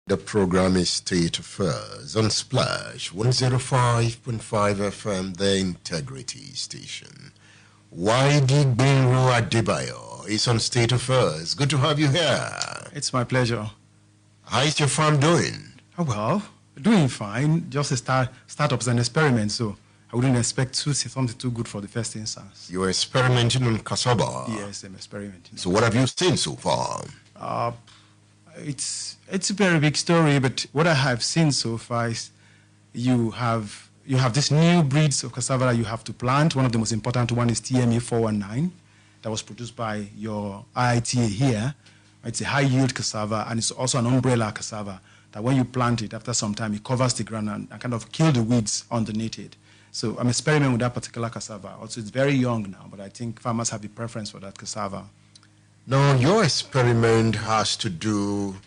The program is State Affairs on Splash 105.5 FM, the Integrity Station. Waidi, Gbenro, Adebayo is on State Affairs. Good to have you here. It's my pleasure. How is your farm doing? Oh, well, doing fine. Just a startup is an experiment, so I wouldn't expect to see something too good for the first instance. You're experimenting on cassava? Yes, I'm experimenting. So what have you seen so far? It's a very big story, but what I have seen so far is you have these new breeds of cassava that you have to plant. One of the most important one is TMA 419 that was produced by your IITA here. It's a high-yield cassava, and it's also an umbrella cassava that when you plant it, after some time, it covers the ground and kind of kill the weeds underneath it. So I'm experimenting with that particular cassava. Also, it's very young now, but I think farmers have a preference for that cassava. Now, your experiment has to do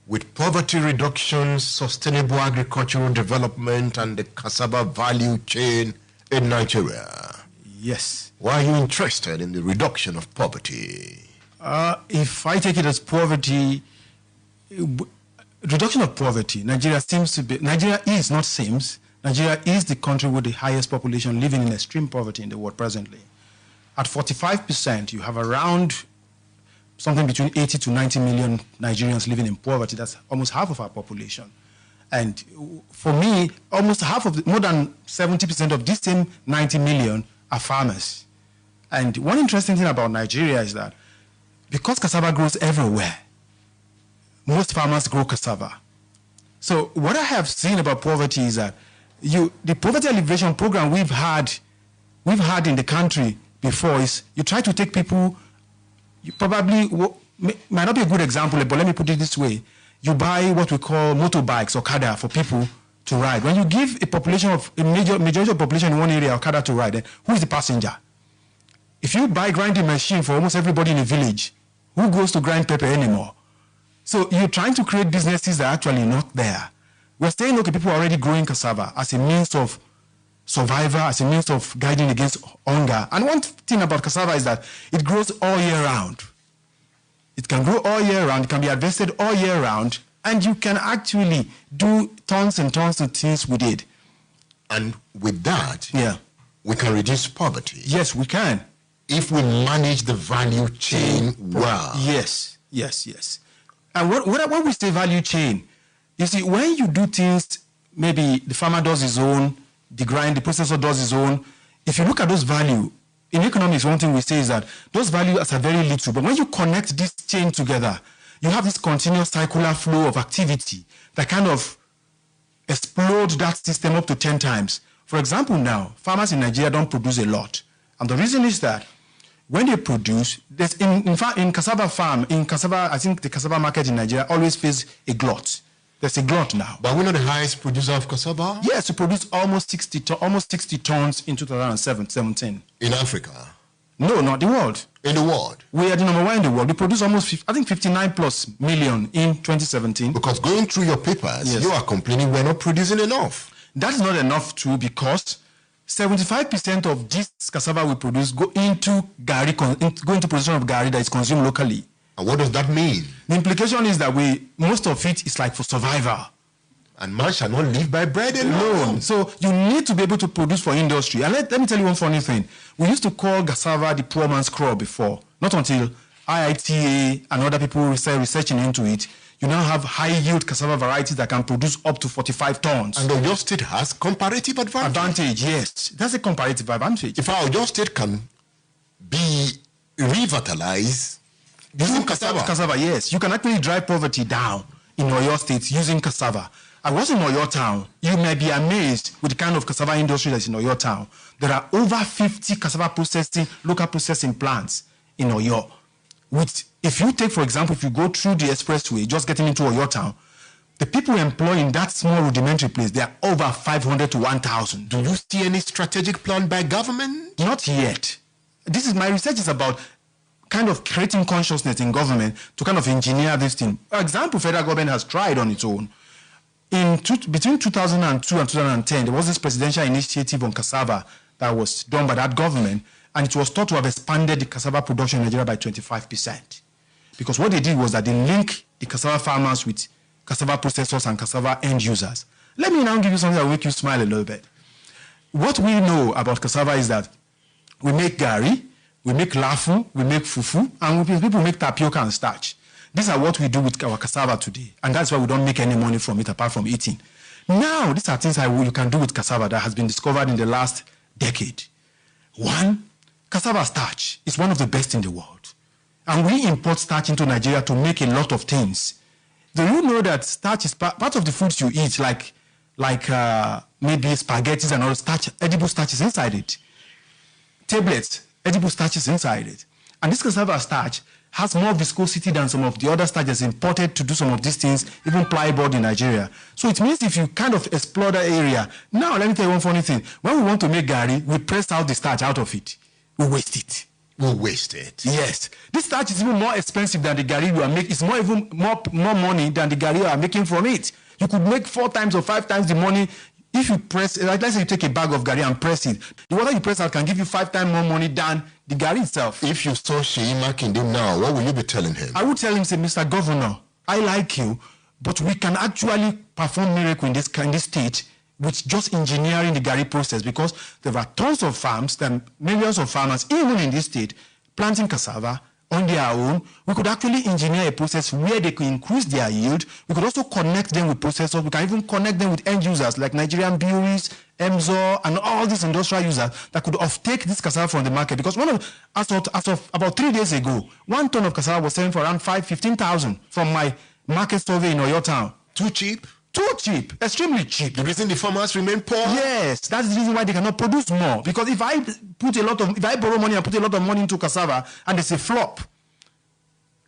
with poverty reduction, sustainable agricultural development, and the cassava value chain in Nigeria. Yes. Why are you interested in the reduction of poverty? If I take it as poverty, reduction of poverty, Nigeria is the country with the highest population living in extreme poverty in the world presently. At 45%, you have around something between 80 to 90 million Nigerians living in poverty. That's almost half of our population. And for me, more than 70% of these same 90 million are farmers. And one interesting thing about Nigeria is that because cassava grows everywhere, most farmers grow cassava. So what I have seen about poverty is that the poverty alleviation program we've had in the country before is you try to take people. You probably might not be a good example, but let me put it this way. You buy what we call motorbikes, Okada, for people to ride. When you give a majority of population in one area Okada to ride, then who is the passenger? If you buy grinding machine for almost everybody in a village, who goes to grind pepper anymore? So you're trying to create businesses that are actually not there. We're saying, okay, people are already growing cassava as a means of survival, as a means of guiding against hunger. And one thing about cassava is that it grows all year round. It can grow all year round, it can be harvested all year round, and you can actually do tons and tons of things with it. And with that, we can reduce poverty. Yes, we can. If we manage the value chain well. Yes. And when we say value chain, you see, when you do things, maybe the farmer does his own, the processor does his own. If you look at those value, in economics, one thing we say is that those values are very little. But when you connect this chain together, you have this continuous circular flow of activity that kind of explode that system up to 10 times. For example, now, farmers in Nigeria don't produce a lot. And the reason is that when they produce, in fact, in cassava, I think the cassava market in Nigeria always faces a glut. There's a glut now. But we're not the highest producer of cassava? Yes, we produced almost 60 tons in 2017. In Africa? No, not the world. In the world? We are the number one in the world. We produced almost, 59 plus million in 2017. Because going through your papers, you are complaining we're not producing enough. That is not enough too, because 75% of this cassava we produce go into production of gari that is consumed locally. And what does that mean? The implication is that most of it is like for survival. And man shall not live by bread alone. So you need to be able to produce for industry. And let me tell you one funny thing. We used to call cassava the poor man's crop before. Not until IITA and other people researching into it. You now have high-yield cassava varieties that can produce up to 45 tons. And Oyo State has comparative advantage. Yes. That's a comparative advantage. If our Oyo State can be revitalized using cassava, yes. You can actually drive poverty down in Oyo State using cassava. I was in Oyo Town. You may be amazed with the kind of cassava industry that's in Oyo Town. There are over 50 cassava local processing plants in Oyo. If you take, for example, if you go through the expressway, just getting into Oyo Town, the people employed in that small rudimentary place, they are over 500 to 1,000. Do you see any strategic plan by government? Not yet. My research is about kind of creating consciousness in government to kind of engineer this thing. For example, federal government has tried on its own. Between 2002 and 2010, there was this presidential initiative on cassava that was done by that government, and it was thought to have expanded the cassava production in Nigeria by 25%. Because what they did was that they linked the cassava farmers with cassava processors and cassava end users. Let me now give you something that will make you smile a little bit. What we know about cassava is that we make gari, we make lafu, we make fufu, and people make tapioca and starch. These are what we do with our cassava today, and that's why we don't make any money from it apart from eating. Now, these are things you can do with cassava that has been discovered in the last decade. One, cassava starch is one of the best in the world. And we import starch into Nigeria to make a lot of things. Do you know that starch is part of the foods you eat, like maybe spaghetti and all starch, edible starches inside it? Tablets, edible starches inside it. And this cassava starch has more viscosity than some of the other starches imported to do some of these things, even plyboard in Nigeria. So it means if you kind of explore that area. Now, let me tell you one funny thing. When we want to make gari, we press out the starch out of it. We waste it. We waste it. Yes. This starch is even more expensive than the gari you are making. It's even more money than the gari you are making from it. You could make 4 times or 5 times the money if you press, like let's say you take a bag of gari and press it. The water you press out can give you 5 times more money than the gari itself. If you saw Seyi Makinde now, what will you be telling him? I would tell him, say, Mr. Governor, I like you, but we can actually perform miracle in this state with just engineering the gari process, because there are tons of farms, then millions of farmers, even in this state, planting cassava on their own. We could actually engineer a process where they could increase their yield. We could also connect them with processors. We can even connect them with end users like Nigerian breweries, Emzor, and all these industrial users that could offtake this cassava from the market. Because as of about 3 days ago, 1 ton of cassava was selling for around 15,000 from my market survey in Oyo town. Too cheap? Too cheap, extremely cheap. The reason the farmers remain poor? Yes, that's the reason why they cannot produce more. Because if I borrow money and put a lot of money into cassava and it's a flop,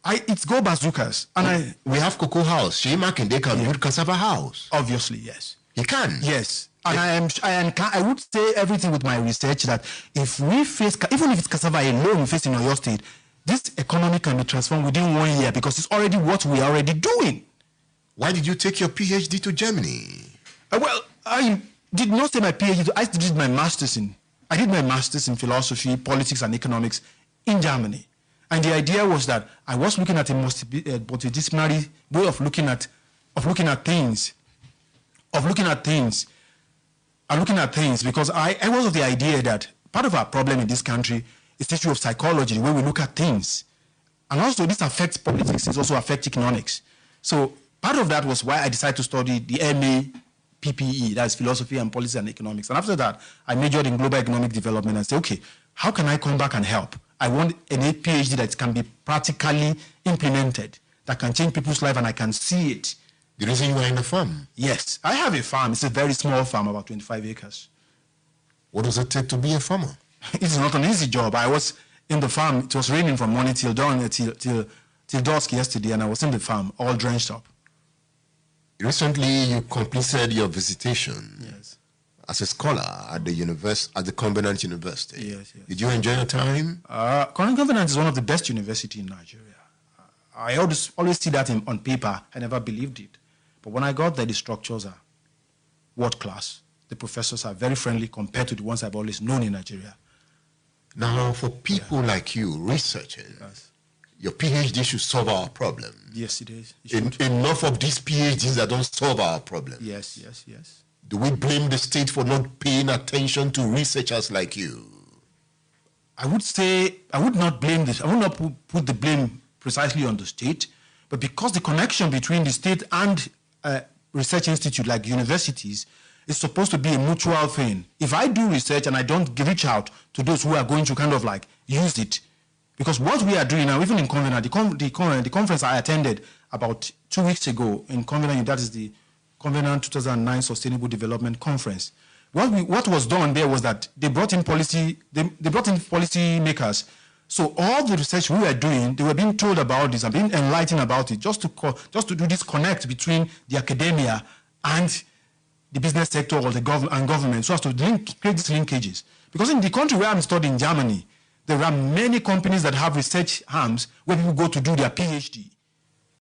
it's go bazookas. And we have cocoa house. Seyi Makinde can build cassava house. Obviously, yes. He can? Yes. And I would say everything with my research that if we face, even if it's cassava alone we face in Oyo State, this economy can be transformed within 1 year because it's already what we are already doing. Why did you take your PhD to Germany? Well, I did not say my PhD. I did my master's in philosophy, politics, and economics in Germany. And the idea was that I was looking at a multidisciplinary way of looking at things, because I was of the idea that part of our problem in this country is the issue of psychology, the way we look at things. And also this affects politics, it also affects economics. So part of that was why I decided to study the MA PPE, that's philosophy and policy and economics. And after that, I majored in global economic development and said, okay, how can I come back and help? I want a PhD that can be practically implemented, that can change people's life and I can see it. The reason you are in the farm? Yes, I have a farm. It's a very small farm, about 25 acres. What does it take to be a farmer? It's not an easy job. I was in the farm. It was raining from morning till dawn, till dusk yesterday, and I was in the farm, all drenched up. Recently, you completed your visitation. Yes. As a scholar at the Covenant University. Yes. Did you enjoy your time? Covenant is one of the best universities in Nigeria. I always see that on paper. I never believed it. But when I got there, the structures are world class. The professors are very friendly compared to the ones I've always known in Nigeria. Now, for people like you researching, yes, your PhD should solve our problem. Yes, it is. Enough of these PhDs that don't solve our problem. Yes. Do we blame the state for not paying attention to researchers like you? I would say, I would not blame this. I would not put the blame precisely on the state, but because the connection between the state and research institute like universities is supposed to be a mutual thing. If I do research and I don't reach out to those who are going to kind of like use it, because what we are doing now, even in Covenant, the conference I attended about 2 weeks ago in Covenant, that is the Covenant 2009 Sustainable Development Conference. What was done there was that they brought in policy makers. So all the research we were doing, they were being told about this and being enlightened about it, just to do this connect between the academia and the business sector or the government, so as to create these linkages. Because in the country where I'm studying, Germany, there are many companies that have research arms where people go to do their PhD.